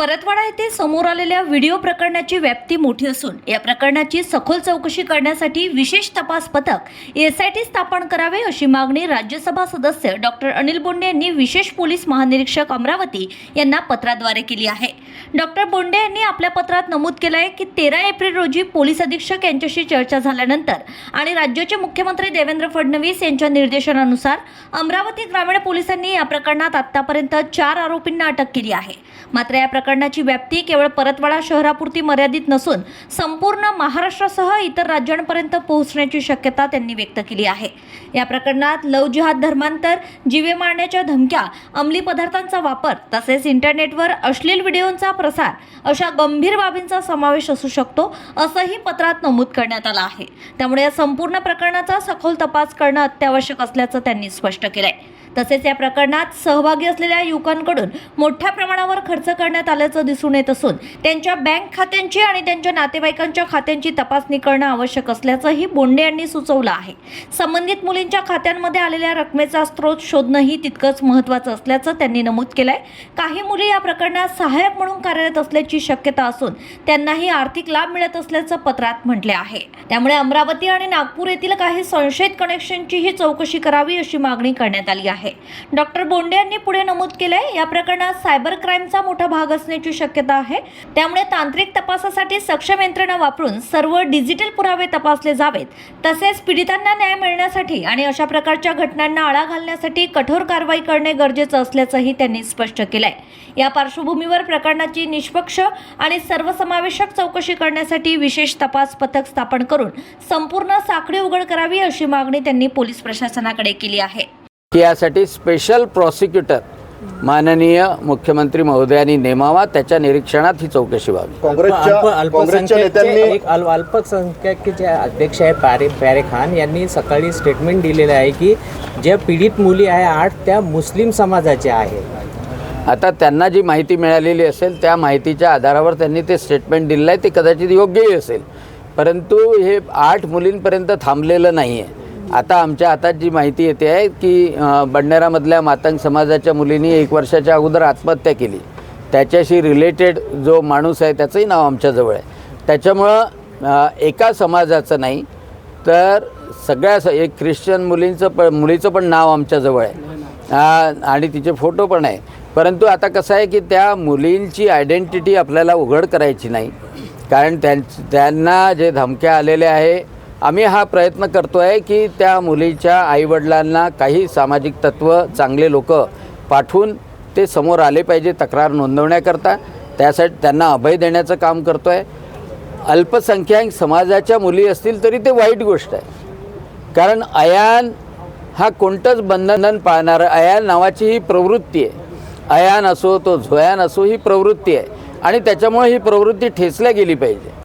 परतवाडा येथे समोर आलेल्या व्हिडिओ प्रकरणाची व्याप्ती मोठी असून या प्रकरणाची सखोल चौकशी करण्यासाठी विशेष तपास पथक एसआयटी स्थापन करावे अशी मागणी राज्यसभा सदस्य डॉक्टर अनिल बोंडे यांनी विशेष पोलीस महानिरीक्षक अमरावती यांना पत्राद्वारे केली आहे। डॉक्टर बोंडे यांनी आपल्या पत्रात नमूद केले आहे की 13 एप्रिल रोजी पोलीस अधीक्षक यांच्याशी चर्चा झाल्यानंतर आणि राज्याचे मुख्यमंत्री देवेंद्र फडणवीस यांच्या निर्देशनानुसार अमरावती ग्रामीण पोलिसांनी या प्रकरणात आतापर्यंत 4 आरोपींना अटक केली आहे। मात्र या प्रकरणाची व्याप्ती केवळ परतवाडा शहरापुरती मर्यादित नसून संपूर्ण महाराष्ट्रासह इतर राज्यांपर्यंत पोहोचण्याची शक्यता त्यांनी व्यक्त केली आहे। या प्रकरणात लव जिहाद, धर्मांतर, जीवे मारण्याच्या धमक्या, अंमली पदार्थांचा वापर तसेच इंटरनेटवर अश्लील व्हिडिओंचा प्रसार अशा गंभीर बाबींचा समावेश असू शकतो असंही पत्रात नमूद करण्यात आलं आहे। त्यामुळे या संपूर्ण प्रकरणाचा सखोल तपास करणं अत्यावश्यक असल्याचं त्यांनी स्पष्ट केलंय। तसेच या प्रकरणात सहभागी असलेल्या युवकांकडून मोठ्या प्रमाणावर खर्च करण्यात आल्याचं दिसून येत असून त्यांच्या बँक खात्यांची आणि त्यांच्या नातेवाईकांच्या खात्यांची तपासणी करणं आवश्यक असल्याचंही बोंडे यांनी सुचवलं आहे। संबंधित मुलींच्या खात्यांमध्ये आलेल्या रकमेचा स्रोत शोधणंही तितकंच महत्त्वाचं असल्याचं त्यांनी नमूद केलंय। काही मुली या प्रकरणात सहाय्यक म्हणून कार्यरत असल्याची शक्यता असून त्यांनाही आर्थिक लाभ मिळत असल्याचं पत्रात म्हटले आहे। त्यामुळे अमरावती आणि नागपूर येथील काही संशयित कनेक्शनचीही चौकशी करावी अशी मागणी करण्यात आली आहे। डॉक्टर बोंडे यांनी पुढे नमूद केलंय, या प्रकरणात सायबर क्राईमचा मोठा भाग असण्याची शक्यता आहे। त्यामुळे तांत्रिक तपासासाठी सक्षम यंत्रणा वापरून सर्व डिजिटल पुरावे तपासले जावेत। तसेच पीडितांना न्याय मिळण्यासाठी आणि अशा प्रकारच्या घटनांना आळा घालण्यासाठी कठोर कारवाई करणे गरजेचं असल्याचंही त्यांनी स्पष्ट केलंय। या पार्श्वभूमीवर प्रकरणाची निष्पक्ष आणि सर्वसमावेशक चौकशी करण्यासाठी विशेष तपास पथक स्थापन करून संपूर्ण साखळी उघड करावी अशी मागणी त्यांनी पोलीस प्रशासनाकडे केली आहे। यासाठी स्पेशल प्रॉसिक्युटर माननीय मुख्यमंत्री महोदयांनी नेमावा, त्याच्या निरीक्षणात ही चौकशी व्हावी। काँग्रेसच्या नेत्यांनी अल्पसंख्याक जे अध्यक्ष आहे प्यारे खान यांनी सकाळी स्टेटमेंट दिलेलं आहे की ज्या पीडित मुली आहे 8 त्या मुस्लिम समाजाच्या आहेत। आता त्यांना जी माहिती मिळालेली असेल त्या माहितीच्या आधारावर त्यांनी ते स्टेटमेंट दिलेलं आहे, ते कदाचित योग्यही असेल, परंतु हे 8 मुलींपर्यंत थांबलेलं नाही आहे। आता आमच्या हातात जी माहिती येते आहे की बडनेरामधल्या मातंग समाजाच्या मुलींनी 1 वर्षाच्या अगोदर आत्महत्या केली। त्याच्याशी रिलेटेड जो माणूस आहे त्याचंही नाव आमच्याजवळ आहे। त्याच्यामुळं एका समाजाचं नाही तर सगळ्या एक ख्रिश्चन मुलीचं पण नाव आमच्याजवळ आहे आणि तिचे फोटो पण आहे। परंतु आता कसं आहे की त्या मुलींची आयडेंटिटी आपल्याला उघड करायची नाही, कारण त्यांना जे धमक्या आलेल्या आहे, आम्ही हा प्रयत्न करतो आहे की त्या मुलीच्या आईवडिलांना काही सामाजिक तत्त्व चांगले लोक पाठवून ते समोर आले पाहिजे तक्रार नोंदवण्याकरता, त्यासाठी त्यांना अभय देण्याचं काम करतो आहे। अल्पसंख्याक समाजाच्या मुली असतील तरी ते वाईट गोष्ट आहे, कारण अयान हा कोणतंच बंधन पाळणारं, अयान नावाची ही प्रवृत्ती आहे। अयान असो तो झोयान असो ही प्रवृत्ती आहे आणि त्याच्यामुळे ही प्रवृत्ती ठेचल्या गेली पाहिजे।